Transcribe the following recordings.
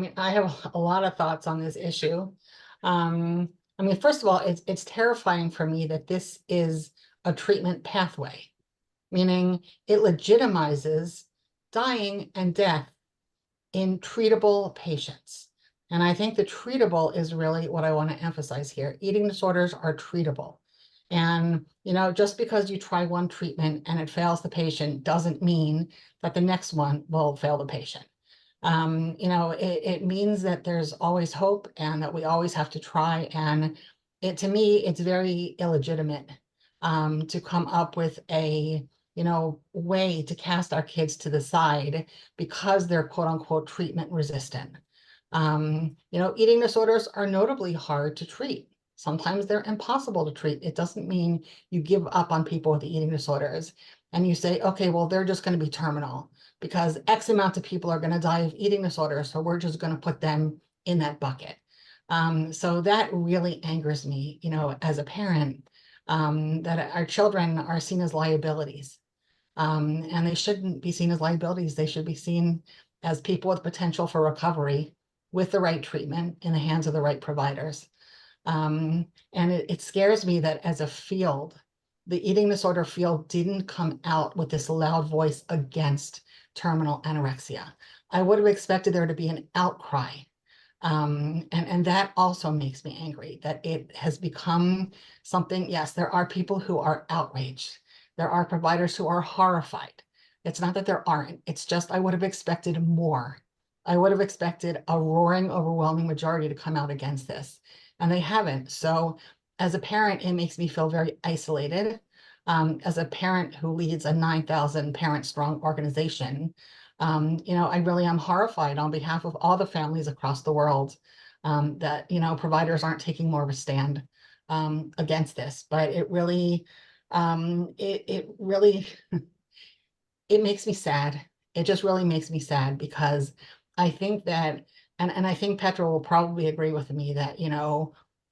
mean, I have a lot of thoughts on this issue. I mean, first of all, it's terrifying for me that this is a treatment pathway, meaning it legitimizes dying and death in treatable patients. And I think the treatable is really what I want to emphasize here. Eating disorders are treatable. And, just because you try one treatment and it fails the patient doesn't mean that the next one will fail the patient. It means that there's always hope and that we always have to try. And to me, it's very illegitimate to come up with a way to cast our kids to the side because they're quote unquote treatment resistant. Eating disorders are notably hard to treat. Sometimes they're impossible to treat. It doesn't mean you give up on people with eating disorders and you say, okay, well, they're just going to be terminal because X amount of people are going to die of eating disorders. So we're just going to put them in that bucket. So that really angers me, as a parent, that our children are seen as liabilities. And they shouldn't be seen as liabilities. They should be seen as people with potential for recovery with the right treatment in the hands of the right providers. And it scares me that as a field, the eating disorder field didn't come out with this loud voice against terminal anorexia. I would have expected there to be an outcry. And that also makes me angry that it has become something. Yes, there are people who are outraged. There are providers who are horrified. It's not that there aren't. It's just I would have expected more. I would have expected a roaring, overwhelming majority to come out against this, and they haven't. So as a parent, it makes me feel very isolated. As a parent who leads a 9,000 parent strong organization, I really am horrified on behalf of all the families across the world that, providers aren't taking more of a stand against this. But it really, it really, it makes me sad. It just really makes me sad because I think that, and I think Petra will probably agree with me that,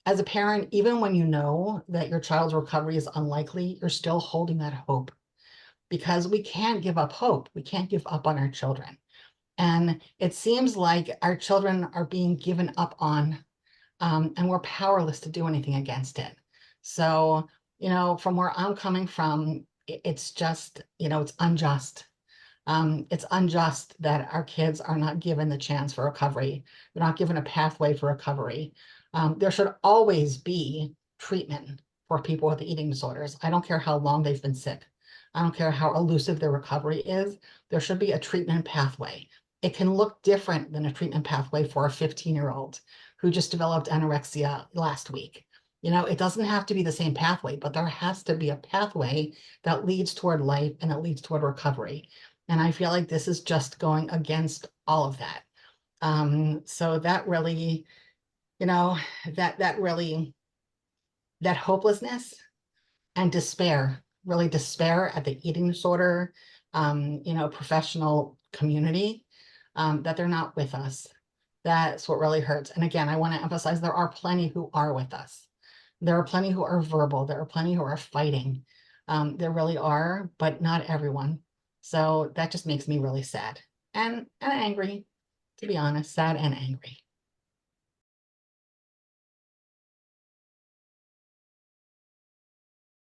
as a parent, even when you know that your child's recovery is unlikely, you're still holding that hope because we can't give up hope. We can't give up on our children. And it seems like our children are being given up on, and we're powerless to do anything against it. So, from where I'm coming from, it's just, it's unjust. It's unjust that our kids are not given the chance for recovery. They're not given a pathway for recovery. There should always be treatment for people with eating disorders. I don't care how long they've been sick. I don't care how elusive their recovery is. There should be a treatment pathway. It can look different than a treatment pathway for a 15-year-old who just developed anorexia last week. It doesn't have to be the same pathway, but there has to be a pathway that leads toward life and that leads toward recovery. And I feel like this is just going against all of that. So that really, that hopelessness and despair, really despair at the eating disorder, professional community, that they're not with us. That's what really hurts. And again, I want to emphasize there are plenty who are with us. There are plenty who are verbal. There are plenty who are fighting. There really are, but not everyone. So that just makes me really sad and angry, to be honest, sad and angry.